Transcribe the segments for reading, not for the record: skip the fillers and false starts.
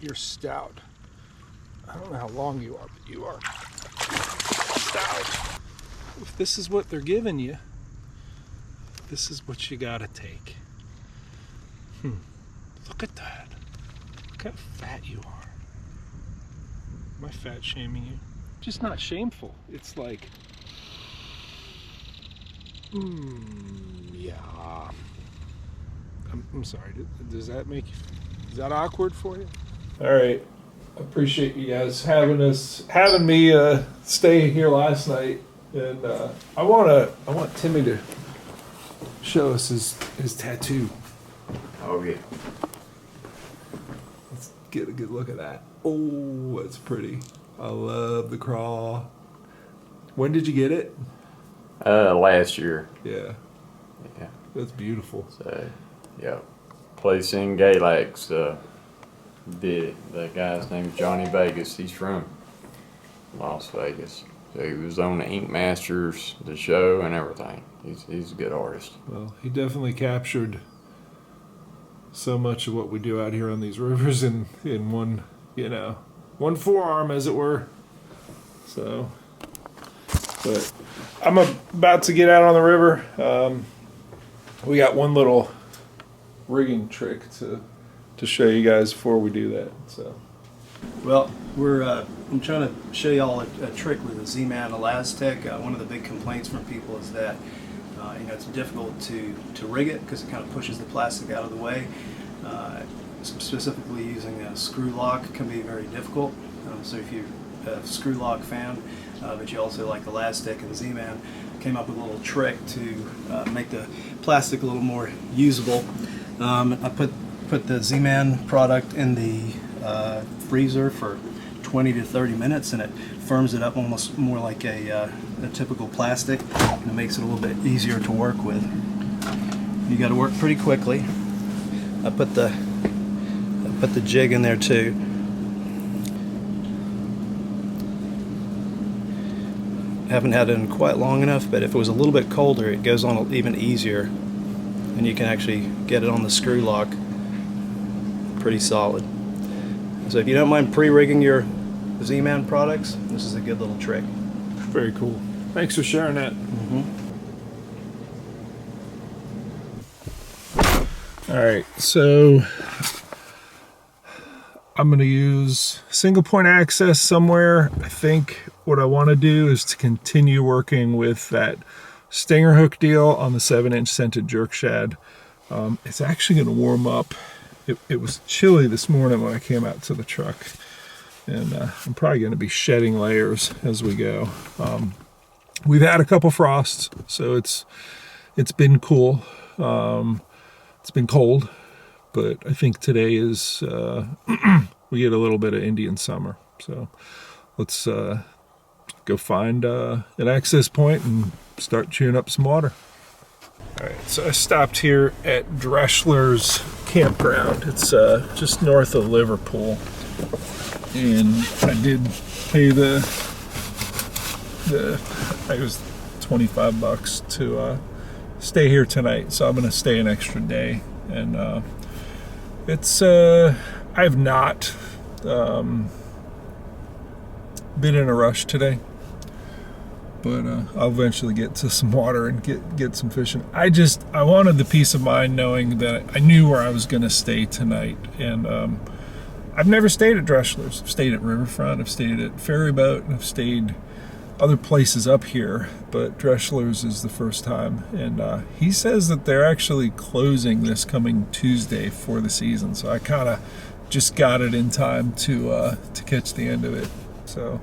You're stout. I don't know how long you are, but you are stout. If this is what they're giving you, this is what you gotta take. Look at that. Look how fat you are. Am I fat shaming you? Just not shameful. It's like, yeah. I'm sorry. Does that make you? Is that awkward for you? All right. Appreciate you guys having me stay here last night, and I want Timmy to show us his tattoo. Oh yeah. Let's get a good look at that. Oh, that's pretty. I love the crawl. When did you get it? Last year. Yeah. Yeah. That's beautiful. So, yeah. Place in Galax. The guy's name is Johnny Vegas. He's from Las Vegas. So he was on the Ink Masters, the show, and everything. He's a good artist. Well, he definitely captured so much of what we do out here on these rivers in one, one forearm, as it were. So, but I'm about to get out on the river. We got one little rigging trick to show you guys before we do that. So, well, I'm trying to show y'all a trick with a Z-Man Elastic. One of the big complaints from people is that it's difficult to rig it because it kind of pushes the plastic out of the way. Specifically using a screw lock can be very difficult. So if you're a screw lock fan, but you also like Elastic and Z-Man, came up with a little trick to make the plastic a little more usable. I put the Z-Man product in the freezer for 20 to 30 minutes, and it firms it up almost more like a typical plastic, and it makes it a little bit easier to work with. You got to work pretty quickly. I put the jig in there too. Haven't had it in quite long enough, but if it was a little bit colder, it goes on even easier, and you can actually get it on the screw lock pretty solid. So if you don't mind pre-rigging your Z-Man products, this is a good little trick. very cool. Thanks for sharing that. All right, so I'm going to use single point access somewhere. I think what I want to do is to continue working with that stinger hook deal on the 7-inch scented jerk shad. It's actually going to warm up. It was chilly this morning when I came out to the truck, and I'm probably going to be shedding layers as we go. We've had a couple frosts, so it's been cool. It's been cold, but I think today is we get a little bit of Indian summer. So let's go find an access point and start chewing up some water. All right, so I stopped here at Dreschler's campground. It's just north of Liverpool, and I did pay the I think it was $25 to stay here tonight, so I'm gonna stay an extra day. And it's I've not been in a rush today, but I'll eventually get to some water and get some fishing. I wanted the peace of mind knowing that I knew where I was gonna stay tonight. And I've never stayed at Dreschler's. I've stayed at Riverfront, I've stayed at Ferryboat, and I've stayed other places up here, but Dreschler's is the first time. And he says that they're actually closing this coming Tuesday for the season, so I kind of just got it in time to catch the end of it. So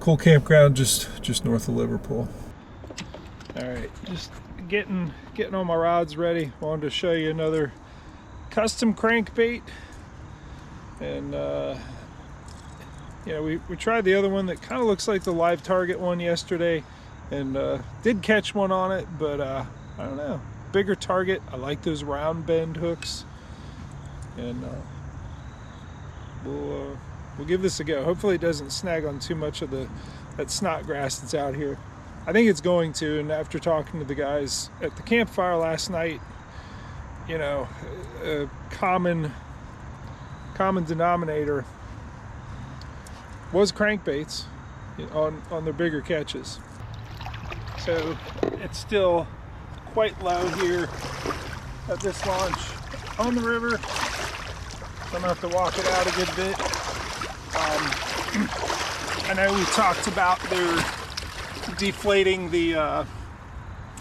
cool campground just north of Liverpool. All right, just getting all my rods ready. Wanted to show you another custom crankbait. And we tried the other one that kind of looks like the live target one yesterday, and did catch one on it, but I don't know, bigger target. I like those round bend hooks, and we'll give this a go. Hopefully it doesn't snag on too much of that snot grass that's out here. I think it's going to, and after talking to the guys at the campfire last night, a common common denominator was crankbaits on their bigger catches. So it's still quite low here at this launch on the river. So I'm gonna have to walk it out a good bit. I know we talked about their deflating the,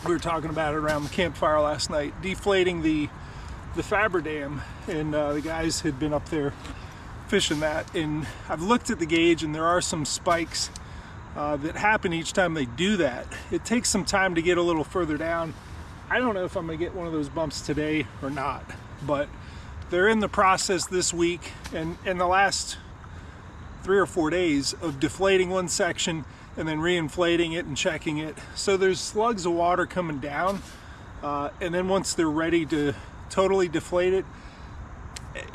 we were talking about it around the campfire last night, deflating the Faber Dam, and the guys had been up there fishing that, and I've looked at the gauge and there are some spikes that happen each time they do that. It takes some time to get a little further down. I don't know if I'm gonna get one of those bumps today or not, but they're in the process this week and in the last 3 or 4 days of deflating one section and then reinflating it and checking it. So there's slugs of water coming down, and then once they're ready to totally deflate it,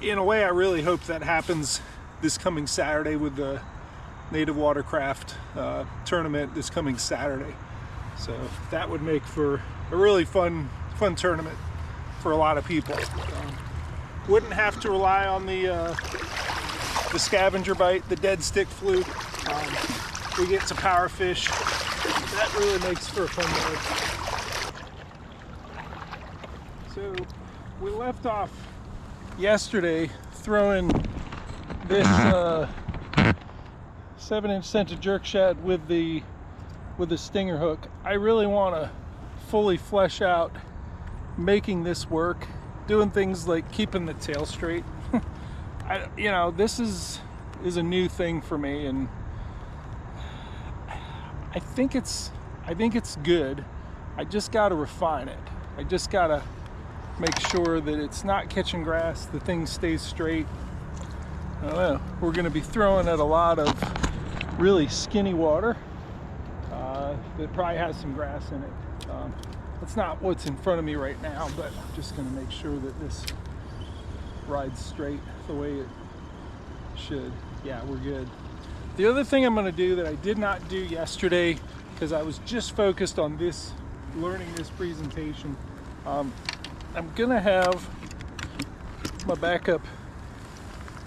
in a way I really hope that happens this coming Saturday with the native watercraft tournament this coming Saturday. So that would make for a really fun tournament for a lot of people. Wouldn't have to rely on the scavenger bite, the dead stick fluke. We get to power fish. That really makes for a fun day. So we left off yesterday throwing this 7-inch scented jerk shad with the stinger hook. I really want to fully flesh out making this work, doing things like keeping the tail straight. You know, this is a new thing for me, and I think it's good. I just got to refine it. I just got to make sure that it's not catching grass, the thing stays straight. I don't know. We're going to be throwing at a lot of really skinny water that probably has some grass in it. That's not what's in front of me right now, but I'm just going to make sure that this rides straight the way it should. Yeah, we're good. The other thing I'm going to do that I did not do yesterday, because I was just focused on this, learning this presentation, I'm going to have my backup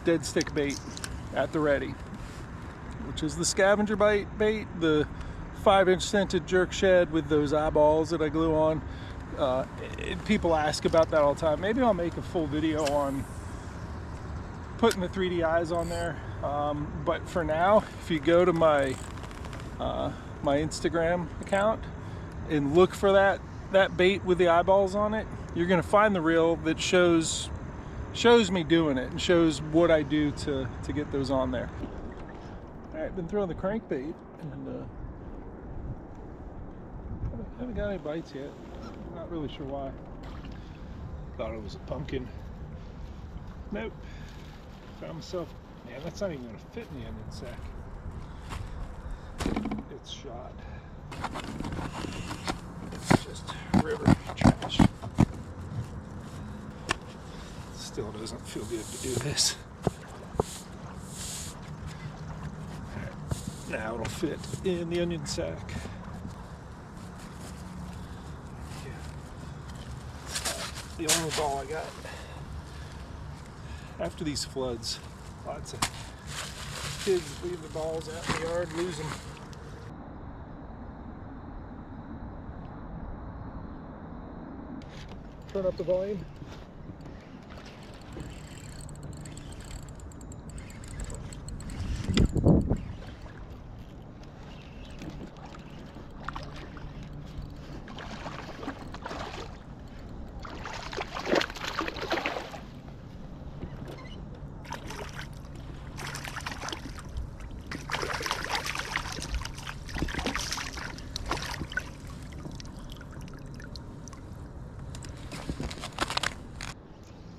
dead stick bait at the ready, which is the scavenger bait, the 5-inch scented jerk shad with those eyeballs that I glue on. People ask about that all the time. Maybe I'll make a full video on putting the 3D eyes on there. But for now, if you go to my my Instagram account and look for that bait with the eyeballs on it, you're gonna find the reel that shows me doing it and shows what I do to get those on there. All right, been throwing the crankbait and haven't got any bites yet. Not really sure why. Thought it was a pumpkin. Nope. Found myself. Man, that's not even going to fit in the onion sack. It's shot. It's just river trash. Still doesn't feel good to do this. Right. Now it'll fit in the onion sack. The only ball I got. After these floods, lots of kids leave the balls out in the yard, lose them. Turn up the volume.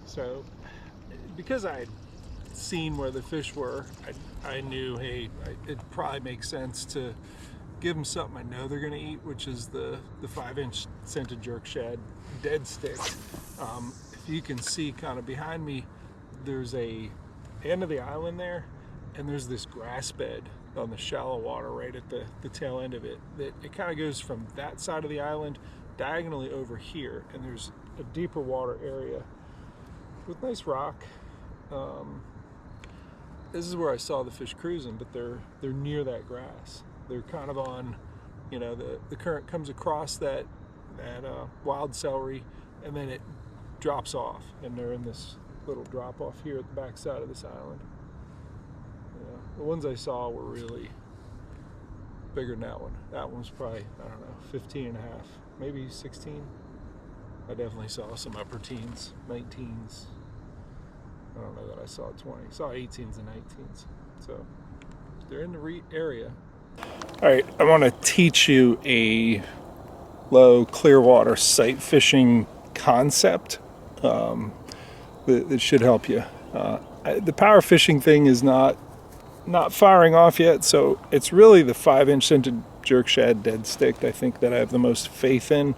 So, because I had seen where the fish were, I knew, hey, it probably makes sense to give them something I know they're going to eat, which is the 5-inch scented jerk shad dead stick. If you can see kind of behind me, there's a end of the island there, and there's this grass bed on the shallow water right at the tail end of it. That it kind of goes from that side of the island diagonally over here, and there's a deeper water area with nice rock, this is where I saw the fish cruising, but they're near that grass. They're kind of on, you know, the current comes across that wild celery, and then it drops off, and they're in this little drop off here at the back side of this island. Yeah, the ones I saw were really bigger than that one. That one was probably, I don't know, 15 and a half, maybe 16. I definitely saw some upper teens, 19s. I don't know that I saw 20. I saw 18s and 19s. So they're in the area. All right, I want to teach you a low clear water sight fishing concept that should help you. The power fishing thing is not firing off yet, so it's really the 5-inch scented jerk shad dead stick I think that I have the most faith in.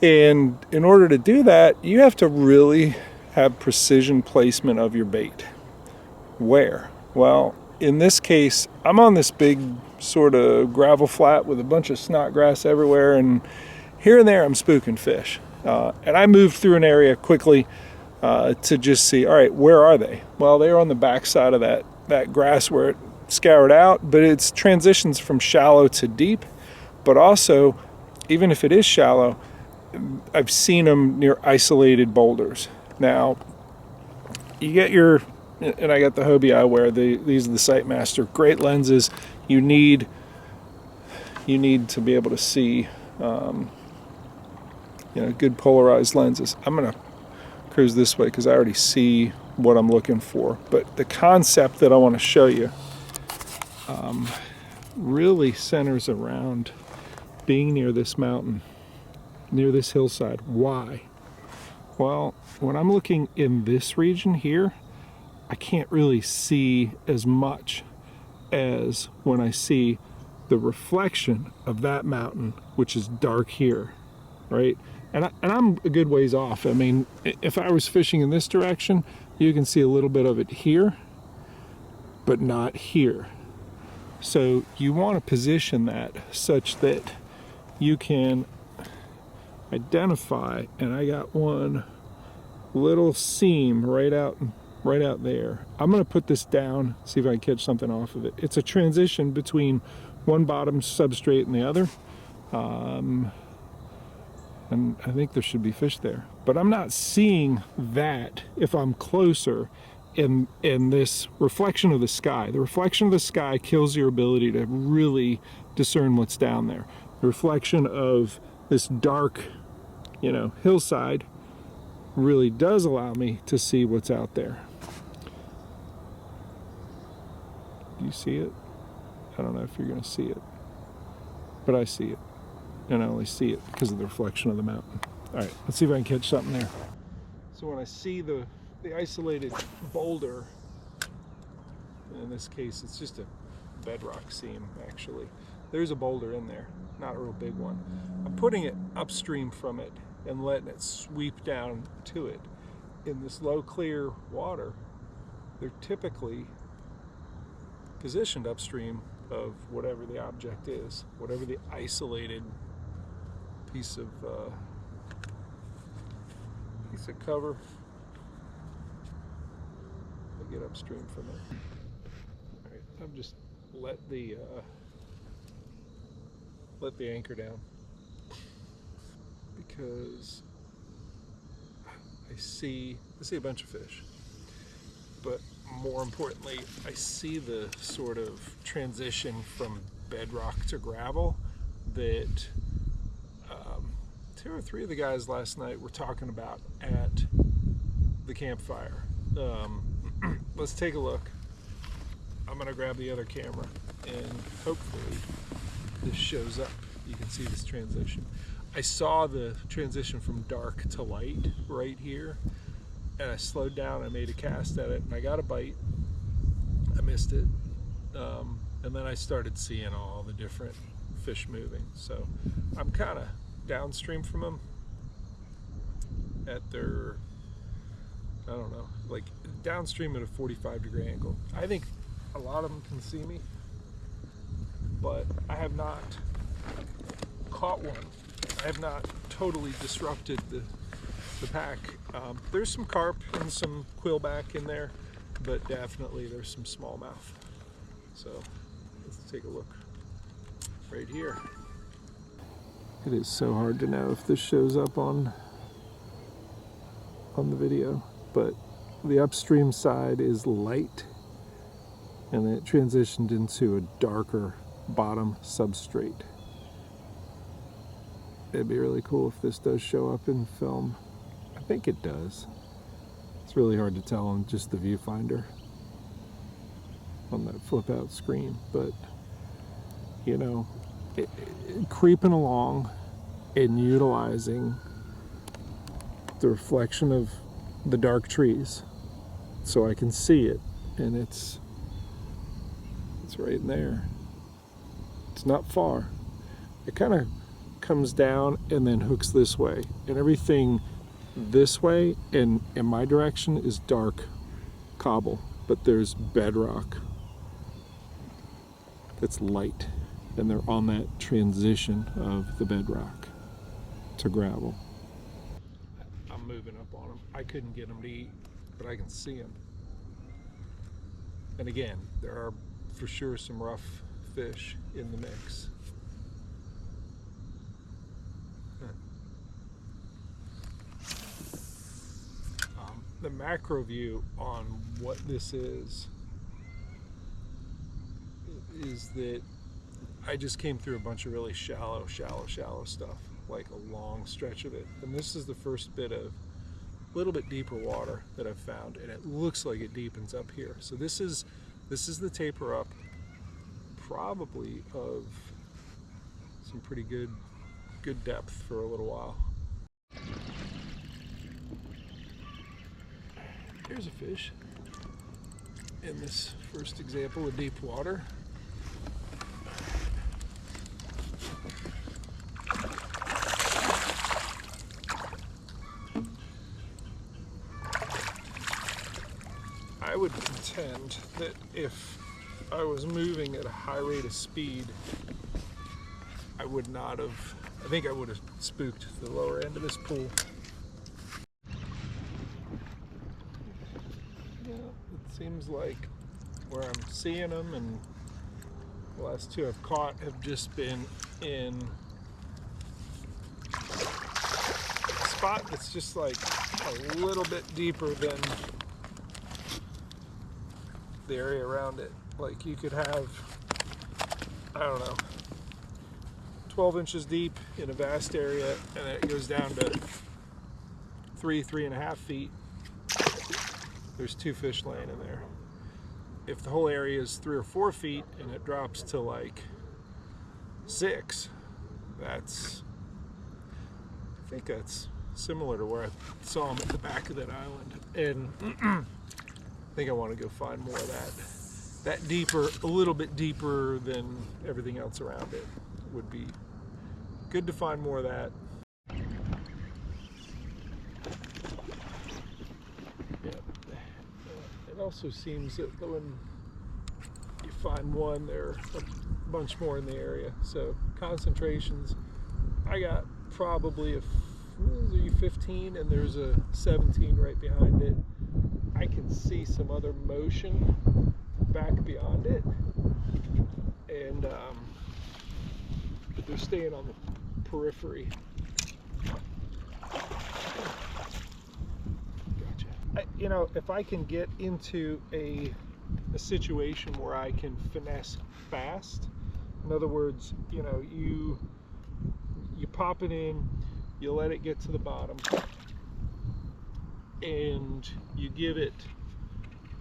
And in order to do that, you have to really have precision placement of your bait. Where? Well, in this case, I'm on this big sort of gravel flat with a bunch of snot grass everywhere, and here and there I'm spooking fish. And I moved through an area quickly to just see, all right, where are they? Well, they're on the back side of that grass where it scoured out, but it's transitions from shallow to deep. But also, even if it is shallow, I've seen them near isolated boulders. Now, you get your, and I got the Hobie I wear, these are the Sightmaster, great lenses. You need to be able to see, good polarized lenses. I'm gonna cruise this way because I already see what I'm looking for. But the concept that I want to show you really centers around being near this mountain, near this hillside. Why? Well, when I'm looking in this region here, I can't really see as much as when I see the reflection of that mountain, which is dark here, right? And I'm a good ways off. I mean, if I was fishing in this direction, you can see a little bit of it here, but not here. So you want to position that such that you can identify, and I got one little seam right out there. I'm going to put this down, see if I can catch something off of it. It's a transition between one bottom substrate and the other. And I think there should be fish there. But I'm not seeing that if I'm closer in this reflection of the sky. The reflection of the sky kills your ability to really discern what's down there. The reflection of this dark, hillside really does allow me to see what's out there. Do you see it? I don't know if you're going to see it, but I see it. And I only see it because of the reflection of the mountain. All right, let's see if I can catch something there. So when I see the isolated boulder, in this case it's just a bedrock seam actually. There's a boulder in there, not a real big one. I'm putting it upstream from it and letting it sweep down to it. In this low clear water, they're typically positioned upstream of whatever the object is, whatever the isolated piece of cover. I get upstream from it. All right, I've just let the anchor down because I see a bunch of fish, but more importantly, I see the sort of transition from bedrock to gravel that 2 or 3 of the guys last night were talking about at the campfire. Let's take a look. I'm gonna grab the other camera and hopefully this shows up. You can see this transition. I saw the transition from dark to light right here, and I slowed down, I made a cast at it, and I got a bite. I missed it, and then I started seeing all the different fish moving. So I'm kind of downstream from them at their, I don't know, like downstream at a 45-degree angle. I think a lot of them can see me, but I have not caught one. I have not totally disrupted the pack. There's some carp and some quillback in there, but definitely there's some smallmouth. So let's take a look right here. It is so hard to know if this shows up on the video, but the upstream side is light and then it transitioned into a darker bottom substrate. It'd be really cool if this does show up in film. I think it does. It's really hard to tell on just the viewfinder on that flip out screen, but you know, creeping along and utilizing the reflection of the dark trees so I can see it, and it's right in there. It's not far. It kind of comes down and then hooks this way, and everything this way and in my direction is dark cobble, but there's bedrock that's light, and they're on that transition of the bedrock to gravel. I'm moving up on them. I couldn't get them to eat, but I can see them. And again, there are for sure some rough fish in the mix. The macro view on what this is that I just came through a bunch of really shallow stuff, like a long stretch of it. And this is the first bit of a little bit deeper water that I've found, and it looks like it deepens up here. So this is the taper up, probably of some pretty good depth for a little while. Here's a fish in this first example of deep water. I would contend that if I was moving at a high rate of speed, I would not have, I think I would have spooked the lower end of this pool. Seems like where I'm seeing them, and the last two I've caught have just been in a spot that's just like a little bit deeper than the area around it. Like you could have, I don't know, 12 inches deep in a vast area, and then it goes down to 3.5 feet. There's two fish laying in there. If the whole area is 3 or 4 feet and it drops to like 6, I think that's similar to where I saw them at the back of that island. And I think I want to go find more of that deeper, a little bit deeper than everything else around it. Would be good to find more of that. It also seems that when you find one, there are a bunch more in the area. So concentrations, I got probably a 15, and there's a 17 right behind it. I can see some other motion back beyond it, and but they're staying on the periphery. You know, if I can get into a situation where I can finesse fast, in other words, you know, you pop it in, you let it get to the bottom, and you give it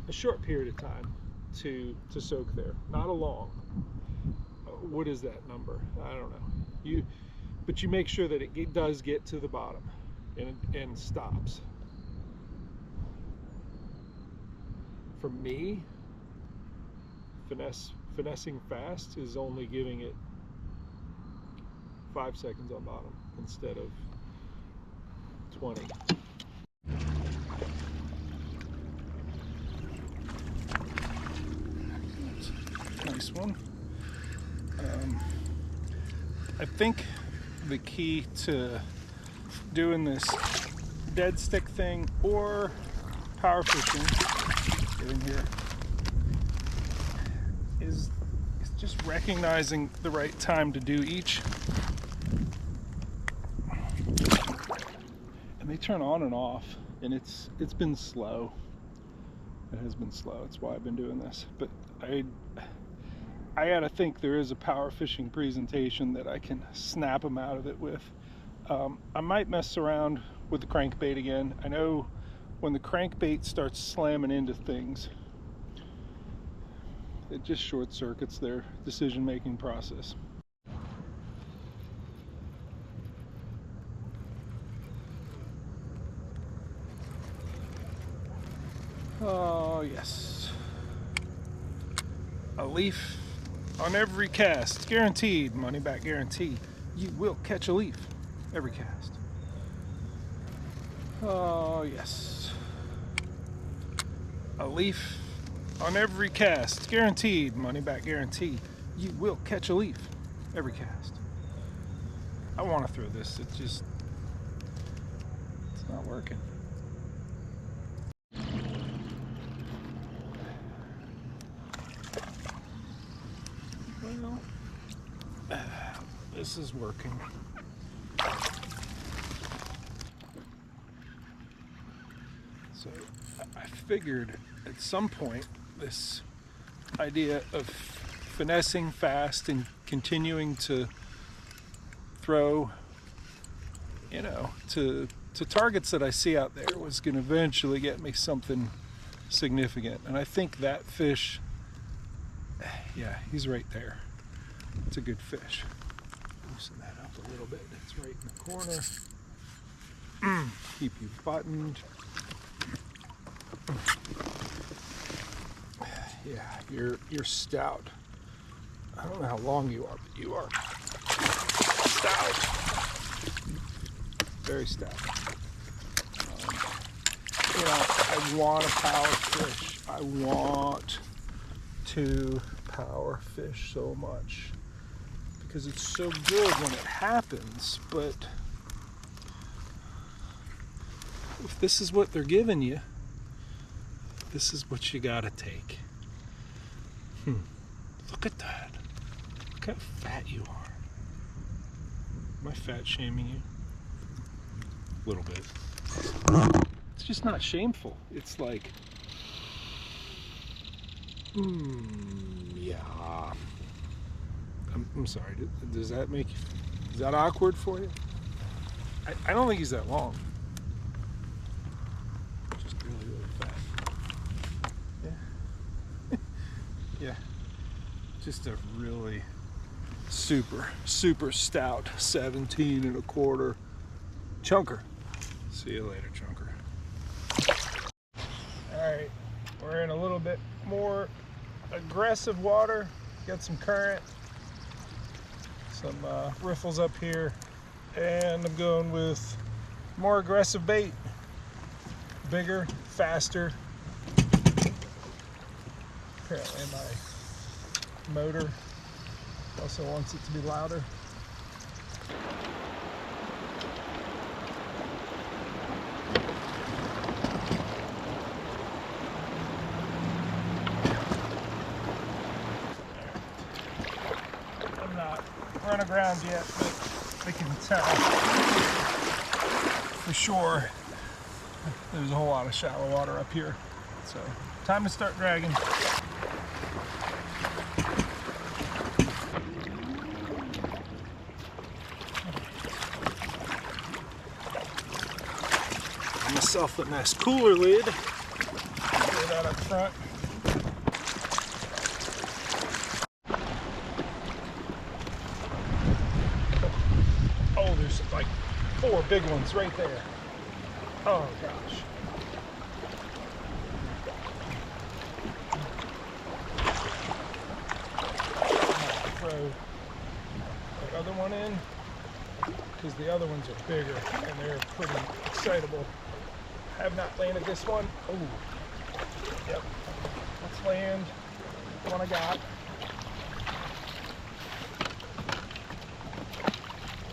a short period of time to soak there, not a long. What is that number? I don't know. But you make sure that it does get to the bottom and stops. For me, finessing fast is only giving it 5 seconds on bottom instead of 20. Nice one. I think the key to doing this dead stick thing or power fishing in here is just recognizing the right time to do each. And they turn on and off, and it's been slow. It has been slow. That's why I've been doing this. But I gotta think there is a power fishing presentation that I can snap them out of it with. I might mess around with the crankbait again. I know when the crankbait starts slamming into things, it just short circuits their decision-making process. Oh yes, a leaf on every cast, guaranteed, money back guarantee. You will catch a leaf every cast. Oh yes, a leaf on every cast, guaranteed, money back guarantee. You will catch a leaf every cast. I want to throw this, it's not working. Well, this is working. So I figured at some point this idea of finessing fast and continuing to throw, you know, to targets that I see out there was going to eventually get me something significant. And I think that fish, yeah, he's right there. It's a good fish. Loosen that up a little bit. It's right in the corner. Keep you buttoned. Yeah, you're stout. I don't know how long you are, but you are stout. Very stout. You know, I want to power fish. I want to power fish so much because it's so good when it happens, but if this is what they're giving you, this is what you gotta take. Look at that. Look how fat you are. Am I fat shaming you? A little bit. It's just not shameful. It's like, yeah. I'm sorry. Does that make you? Is that awkward for you? I don't think he's that long. Just really fat. Yeah. Yeah. Just a really super stout 17 1/4 chunker. See you later, chunker. All right, we're in a little bit more aggressive water. Got some current, some riffles up here, and I'm going with more aggressive bait. Bigger, faster. Apparently my motor also wants it to be louder. I'm not run aground yet, but I can tell for sure there's a whole lot of shallow water up here. So time to start dragging. Myself a nice cooler lid. Throw that up front. Oh, there's like 4 big ones right there. Oh gosh. Throw that other one in because the other ones are bigger and they're pretty excitable. Have not landed this one. Oh, yep. Let's land the one I got.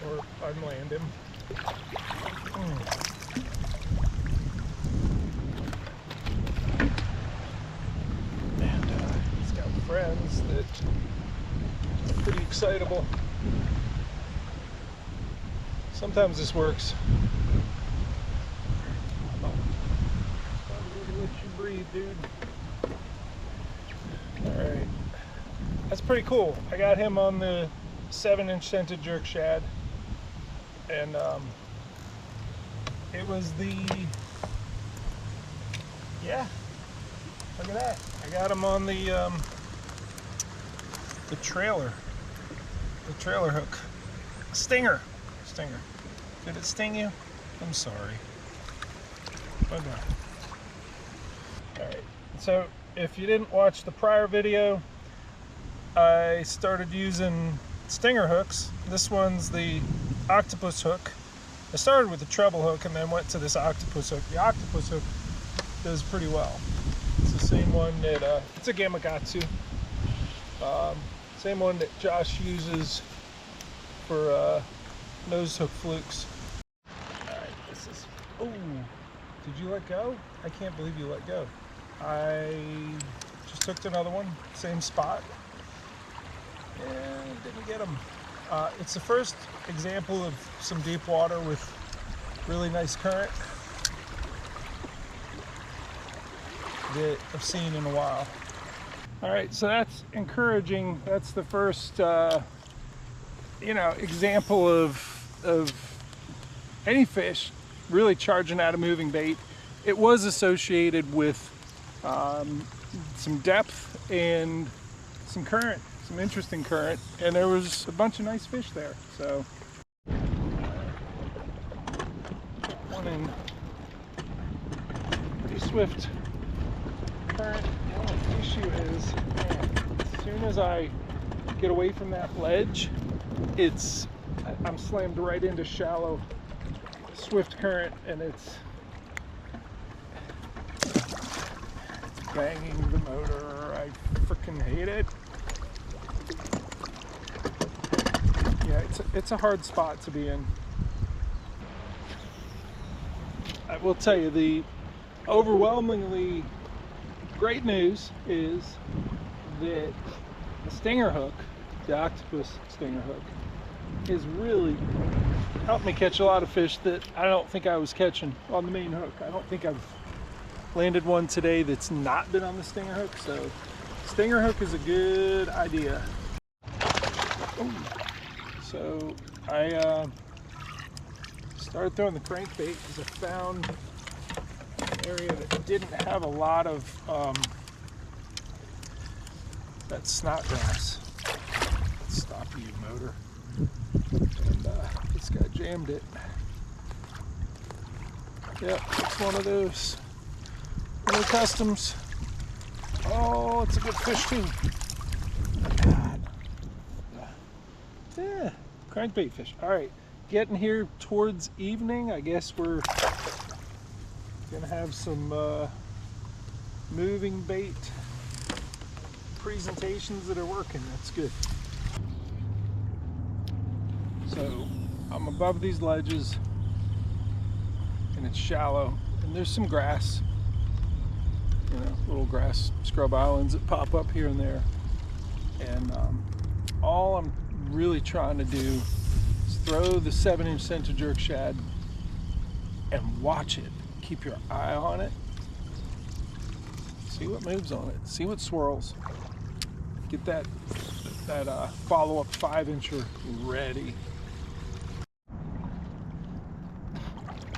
Or unland him. friends that are pretty excitable. Sometimes this works. I'm gonna let you breathe, dude. Alright. That's pretty cool. I got him on the 7-inch scented jerk shad. And it was the, yeah, look at that. I got him on the trailer hook. Stinger. Did it sting you? I'm sorry. Bye bye. Alright, so if you didn't watch the prior video, I started using stinger hooks. This one's the octopus hook. I started with the treble hook and then went to this octopus hook. The octopus hook does pretty well. It's the same one that, it's a Gamakatsu. Same one that Josh uses for nose hook flukes. Alright, this is, oh, did you let go? I can't believe you let go. I just hooked another one, same spot, and didn't get him. It's the first example of some deep water with really nice current that I've seen in a while. Alright, so that's encouraging. That's the first example of any fish really charging out a moving bait. It was associated with some depth and some current, some interesting current, and there was a bunch of nice fish there. So one in pretty swift current. The only issue is, man, as soon as I get away from that ledge, I'm slammed right into shallow swift current, and it's banging the motor. I freaking hate it. Yeah, it's a hard spot to be in. I will tell you, the overwhelmingly great news is that the stinger hook, the octopus stinger hook, is really helped me catch a lot of fish that I don't think I was catching on the main hook. I don't think I've landed one today that's not been on the stinger hook, so stinger hook is a good idea. Ooh. So I started throwing the crankbait because I found an area that didn't have a lot of that snodgrass. Let's stop you, motor. And this guy jammed it. Yep, it's one of those little customs. Oh, it's a good fish too. God. Yeah, crankbait fish. All right, getting here towards evening. I guess we're gonna have some moving bait presentations that are working. That's good. So I'm above these ledges and it's shallow, and there's some grass, little grass scrub islands that pop up here and there, and all I'm really trying to do is throw the 7-inch center jerk shad and watch it. Keep your eye on it, see what moves on it, see what swirls, get that follow-up 5-incher ready.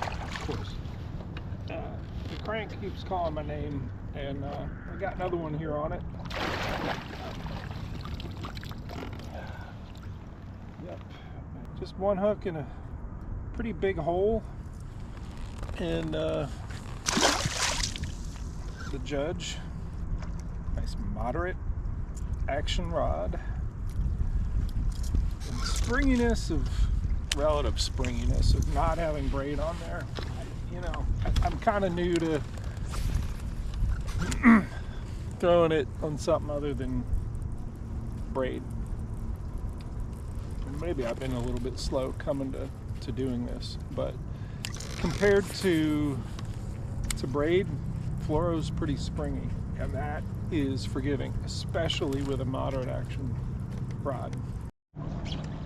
Of course, the crank keeps calling my name, and I got another one here on it. Yep, just one hook in a pretty big hole, and the Judge, nice moderate action rod, and relative springiness of not having braid on there. I'm kind of new to throwing it on something other than braid. Maybe I've been a little bit slow coming to doing this, but compared to braid, fluoro's pretty springy, and that is forgiving, especially with a moderate action rod.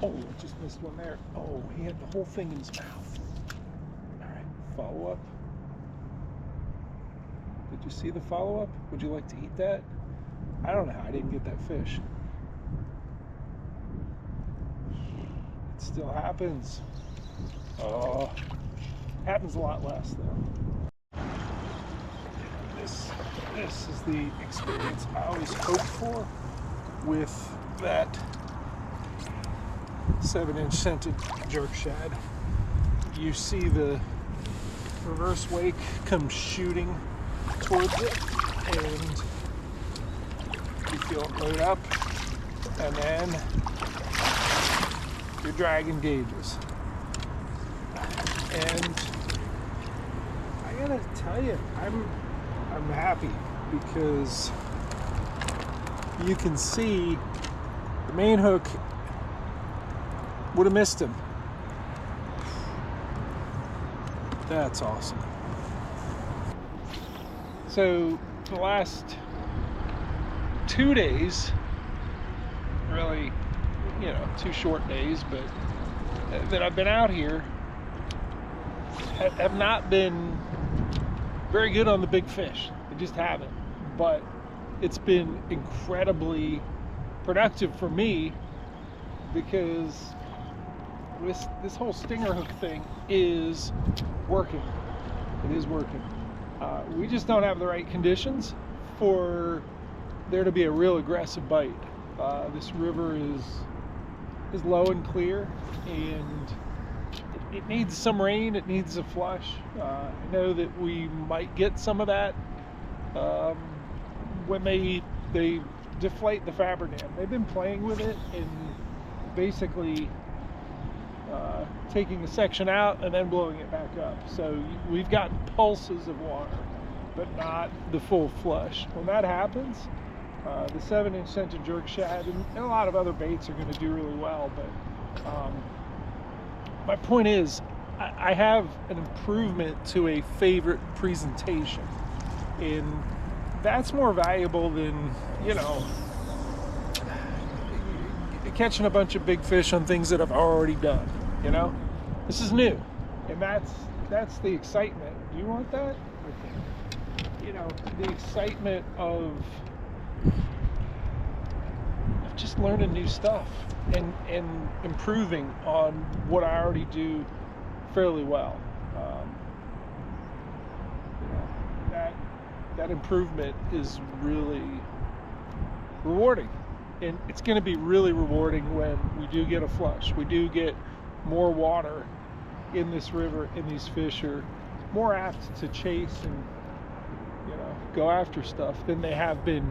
Oh, I just missed one there. Oh, he had the whole thing in his mouth. All right, follow up. Did you see the follow up? Would you like to eat that? I don't know how I didn't get that fish. It still happens. Oh, happens a lot less though. This is the experience I always hoped for with that 7-inch scented jerk shad. You see the reverse wake come shooting towards it, and you feel it load up, and then you're dragging gauges. And I gotta tell you, I'm happy because you can see the main hook would have missed him. That's awesome. So the last 2 days, really, 2 short days, but that I've been out here, have not been very good on the big fish. They just haven't. But it's been incredibly productive for me because this whole stinger hook thing is working. It is working. We just don't have the right conditions for there to be a real aggressive bite. This river is low and clear, and it needs some rain. It needs a flush. I know that we might get some of that when they deflate the Faber dam. They've been playing with it and basically taking a section out and then blowing it back up. So we've gotten pulses of water, but not the full flush. When that happens, the 7-inch scented jerk shad and a lot of other baits are going to do really well. But my point is, I have an improvement to a favorite presentation, and that's more valuable than, catching a bunch of big fish on things that I've already done. This is new, and that's the excitement. Do you want that? The excitement of just learning new stuff and improving on what I already do fairly well. That improvement is really rewarding, and it's going to be really rewarding when we do get a flush. We do get more water in this river, and these fish are more apt to chase and go after stuff than they have been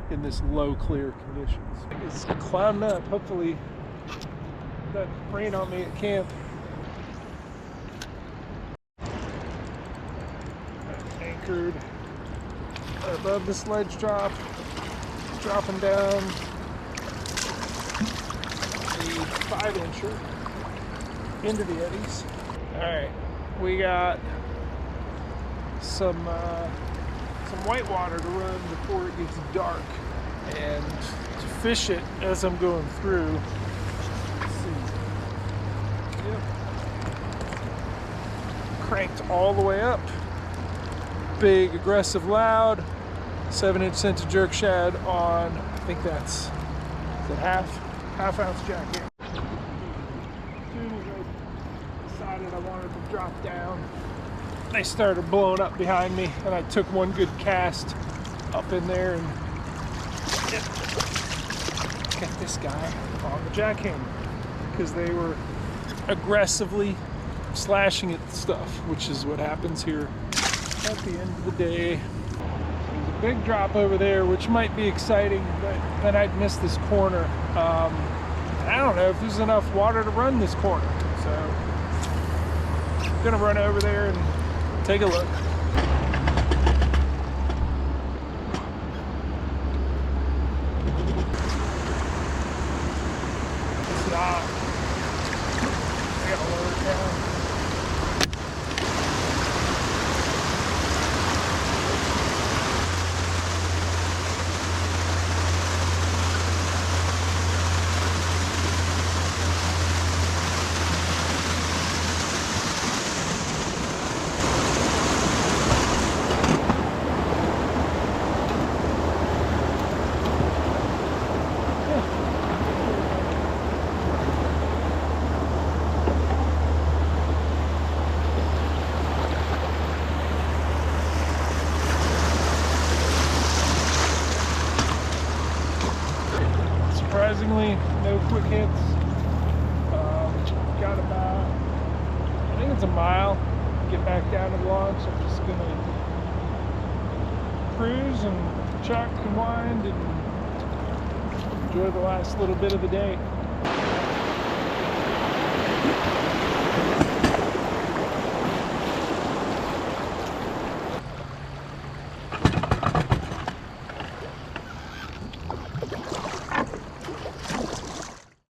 in this low clear conditions. It's clouding up. Hopefully it doesn't rain on me at camp. I'm anchored above the sledge drop, dropping down the 5-incher into the eddies. All right, we got some whitewater to run before it gets dark, and to fish it as I'm going through. Let's see. Yep. Cranked all the way up. Big, aggressive, loud 7-inch scented jerk shad on, I think that's half ounce jackhammer. As soon as I decided I wanted to drop down, they started blowing up behind me, and I took one good cast up in there and got this guy on the jackhammer because they were aggressively slashing at the stuff, which is what happens here at the end of the day. There's a big drop over there, which might be exciting, but then I'd miss this corner. I don't know if there's enough water to run this corner, so I'm gonna run over there and take a look. It's not. I gotta lower it down. Surprisingly, no quick hits. Got about, I think it's a mile. Get back down to the lodge. So I'm just gonna cruise and chuck and wind and enjoy the last little bit of the day.